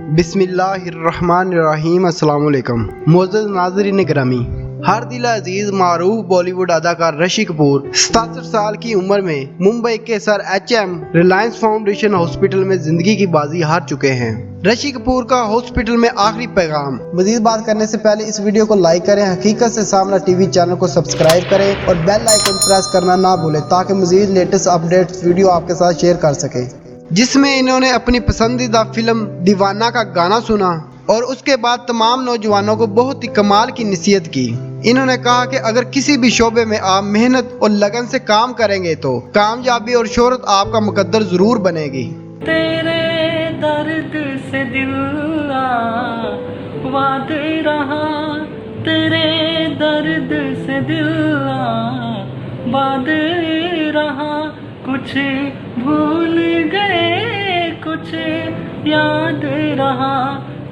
बिस्मिल्लाहिर्रहमानिर्रहीम। अस्सलाम वालेकुम। मुअज़्ज़ज़ नाज़रीन ग्रामी, हर दिल अजीज मारूफ बॉलीवुड अदाकार ऋषि कपूर 67 साल की उम्र में मुंबई के sir HM Reliance foundation hospital में जिंदगी की बाजी हार चुके हैं। ऋषि कपूर का हॉस्पिटल में आखिरी पैगाम। मजीद बात करने से पहले इस वीडियो को लाइक करें, हकीकत से सामना टीवी चैनल को सब्सक्राइब करें और बेल आइकन प्रेस करना ना भूलें ताकि मजीद लेटेस्ट अपडेट्स वीडियो आपके साथ शेयर कर सके। जिसमें इन्होंने अपनी पसंदीदा फिल्म दीवाना का गाना सुना और उसके बाद तमाम नौजवानों को बहुत ही कमाल की नसीहत की। इन्होंने कहा कि अगर किसी भी शोबे में आप मेहनत और लगन से काम करेंगे तो कामयाबी और शोहरत आपका मुकद्दर जरूर बनेगी। तेरे दर्द से दिल आबाद रहा, तेरे दर्द से दिल आबाद रहा, कुछ भूल गए कुछ याद रहा,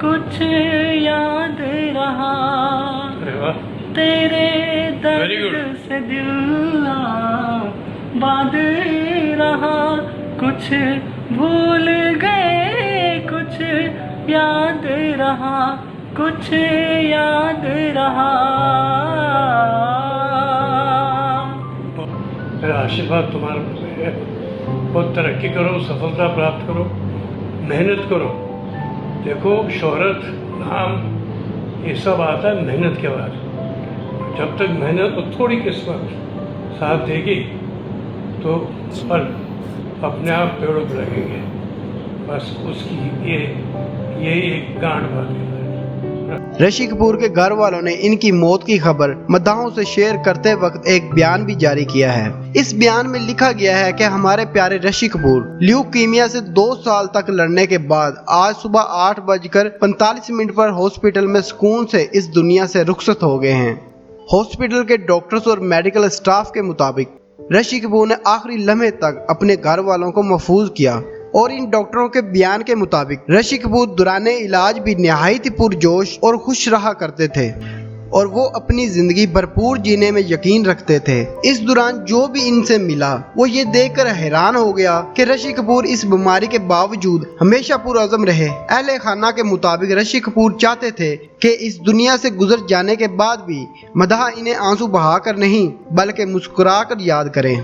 कुछ याद रहा, तेरे दर्द से दिल आबाद रहा, कुछ भूल गए कुछ याद रहा, कुछ याद रहा। मेरा आशीर्वाद तुम्हारे पर है। बहुत तरक्की करो, सफलता प्राप्त करो, मेहनत करो। देखो, शोहरत, नाम, ये सब आता है मेहनत के बाद। जब तक मेहनत और थोड़ी किस्मत साथ देगी तो फल अपने आप पेड़ों पर लगेंगे। बस उसकी यही एक गांठ बात है। ऋषि कपूर के घर वालों ने इनकी मौत की खबर मदाहों से शेयर करते वक्त एक बयान भी जारी किया है। इस बयान में लिखा गया है कि हमारे प्यारे ऋषि कपूर ल्यूकीमिया से 2 साल तक लड़ने के बाद आज सुबह 8:45 पर हॉस्पिटल में सुकून से इस दुनिया से रुखसत हो गए हैं। हॉस्पिटल के डॉक्टर्स और मेडिकल स्टाफ के मुताबिक ऋषि कपूर ने आखिरी लम्हे तक अपने घर वालों को महफूज किया और इन डॉक्टरों के बयान के मुताबिक ऋषि कपूर दौरान इलाज भी निहायत ही पुरजोश और खुश रहा करते थे और वो अपनी जिंदगी भरपूर जीने में यकीन रखते थे। इस दौरान जो भी इनसे मिला वो ये देखकर हैरान हो गया कि ऋषि कपूर इस बीमारी के बावजूद हमेशा पुरअज़म रहे। अहले खाना के मुताबिक ऋषि कपूर चाहते थे कि इस दुनिया से गुजर जाने के बाद भी मदाह इन्हें आंसू बहाकर नहीं बल्कि मुस्कुरा कर याद करें।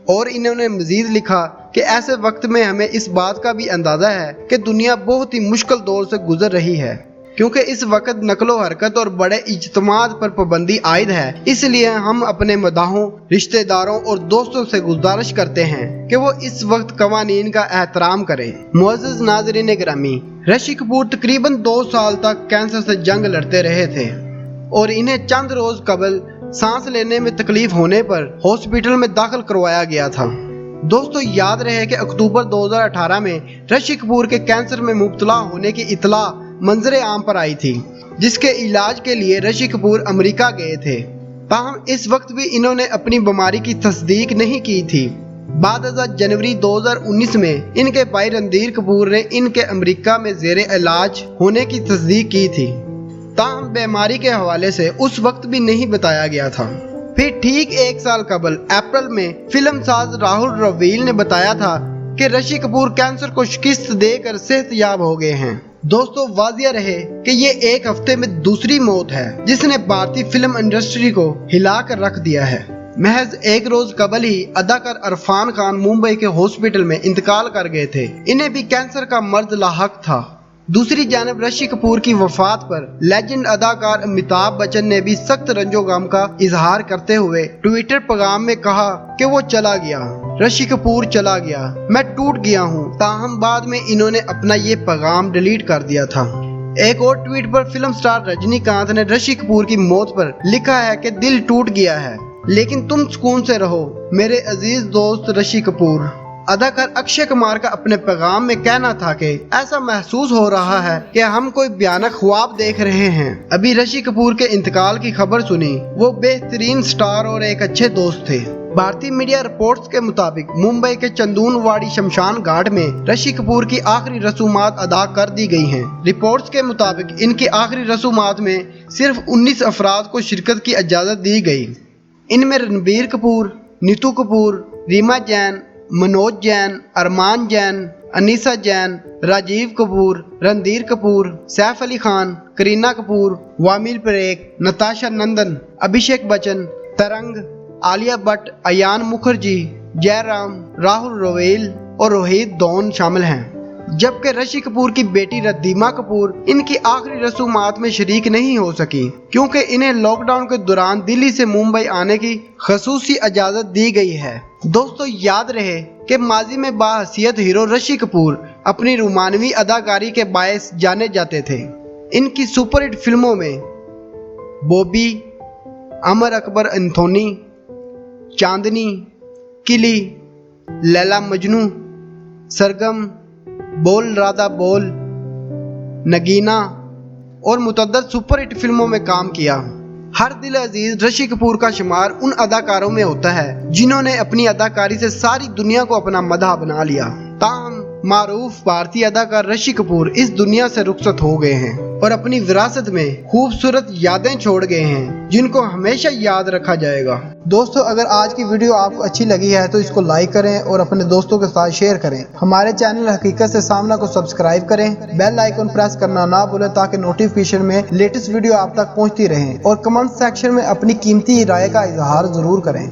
और इन्होंने मजीद लिखा कि ऐसे वक्त में हमें इस बात का भी अंदाजा है कि दुनिया बहुत ही मुश्किल दौर से गुजर रही है, क्योंकि इस वक्त नकलो हरकत और बड़े इज्तिमाद पर पाबंदी आयद है। इसलिए हम अपने मदाहों, रिश्तेदारों और दोस्तों से गुजारिश करते हैं कि वो इस वक्त कवानीन का एहतराम करें। मुअज़्ज़ज़ नाज़रीन ग्रामी, ऋषि कपूर तकरीबन 2 साल तक कैंसर से जंग लड़ते रहे थे और इन्हें चंद रोज कबल सांस लेने में तकलीफ होने पर हॉस्पिटल में दाखिल करवाया गया था। दोस्तों, याद रहे कि अक्टूबर 2018 में ऋषि कपूर के कैंसर में मुब्तला होने की इतला मंजरे आम पर आई थी, जिसके इलाज के लिए ऋषि कपूर अमेरिका गए थे। ताहम इस वक्त भी इन्होंने अपनी बीमारी की तस्दीक नहीं की थी। बाद जनवरी 2019 में इनके भाई रणधीर कपूर ने इनके अमेरिका में जेर इलाज होने की तस्दीक की थी। ताहम बीमारी के हवाले से उस वक्त भी नहीं बताया गया था। फिर ठीक 1 साल कबल अप्रैल में फिल्म साज राहुल रवील ने बताया था कि ऋषि कपूर कैंसर को शिकस्त देकर सेहतयाब हो गए हैं। दोस्तों, वाजिया रहे कि ये एक हफ्ते में दूसरी मौत है जिसने भारतीय फिल्म इंडस्ट्री को हिला कर रख दिया है। महज 1 रोज कबल ही अदाकार इरफान खान मुंबई के हॉस्पिटल में इंतकाल कर गए थे। इन्हें भी कैंसर का मर्ज लाहक था। दूसरी जानब ऋषि कपूर की वफात पर लेजेंड अदाकार अमिताभ बच्चन ने भी सख्त रंजो गम का इजहार करते हुए ट्विटर पैगाम में कहा कि वो चला गया, ऋषि कपूर चला गया, मैं टूट गया हूँ। ताहम बाद में इन्होंने अपना ये पैगाम डिलीट कर दिया था। एक और ट्वीट पर फिल्म स्टार रजनीकांत ने ऋषि कपूर की मौत पर लिखा है कि दिल टूट गया है लेकिन तुम सुकून से रहो मेरे अजीज दोस्त ऋषि कपूर। अदाकार अक्षय कुमार का अपने पैगाम में कहना था कि ऐसा महसूस हो रहा है कि हम कोई भयानक ख्वाब देख रहे हैं। अभी ऋषि कपूर के इंतकाल की खबर सुनी। वो बेहतरीन स्टार और एक अच्छे दोस्त थे। भारतीय मीडिया रिपोर्ट्स के मुताबिक मुंबई के चंदूनवाड़ी शमशान घाट में ऋषि कपूर की आखिरी रसूमात अदा कर दी गई हैं। रिपोर्ट्स के मुताबिक इनकी आखिरी रसूमात में सिर्फ 19 अफराद को शिरकत की इजाज़त दी गई। इनमें रणबीर कपूर, नीतू कपूर, रीमा जैन, मनोज जैन, अरमान जैन, अनीसा जैन, राजीव कपूर, रणधीर कपूर, सैफ अली खान, करीना कपूर, वामिल परेख, नताशा नंदन, अभिषेक बच्चन, तरंग, आलिया भट्ट, अयान मुखर्जी, जयराम, राहुल रोवेल और रोहित दौन शामिल हैं। जबकि ऋषि कपूर की बेटी रद्दीमा कपूर इनकी आखिरी रसूमात में शरीक नहीं हो सकी क्योंकि इन्हें लॉकडाउन के दौरान दिल्ली से मुंबई आने की खसूसी इजाजत दी गई है। दोस्तों याद रहे कि माजी में बाहसीत हीरो ऋषि कपूर अपनी रोमानवी अदाकारी के बायस जाने जाते थे। इनकी सुपरहिट फिल्मों में बॉबी, अमर अकबर एंथोनी, चांदनी, किली, लैला मजनू, सरगम, बोल राधा बोल, नगीना और मुतअद्दिद सुपरहिट फिल्मों में काम किया। हर दिल अजीज ऋषि कपूर का शुमार उन अदाकारों में होता है जिन्होंने अपनी अदाकारी से सारी दुनिया को अपना मदह बना लिया। ताहम मारूफ भारतीय अदाकार ऋषि कपूर इस दुनिया से रुखसत हो गए हैं और अपनी विरासत में खूबसूरत यादें छोड़ गए हैं जिनको हमेशा याद रखा जाएगा। दोस्तों अगर आज की वीडियो आपको अच्छी लगी है तो इसको लाइक करें और अपने दोस्तों के साथ शेयर करें। हमारे चैनल हकीकत से सामना को सब्सक्राइब करें, बेल आइकन प्रेस करना ना भूलें ताकि नोटिफिकेशन में लेटेस्ट वीडियो आप तक पहुंचती रहे और कमेंट सेक्शन में अपनी कीमती राय का इजहार जरूर करें।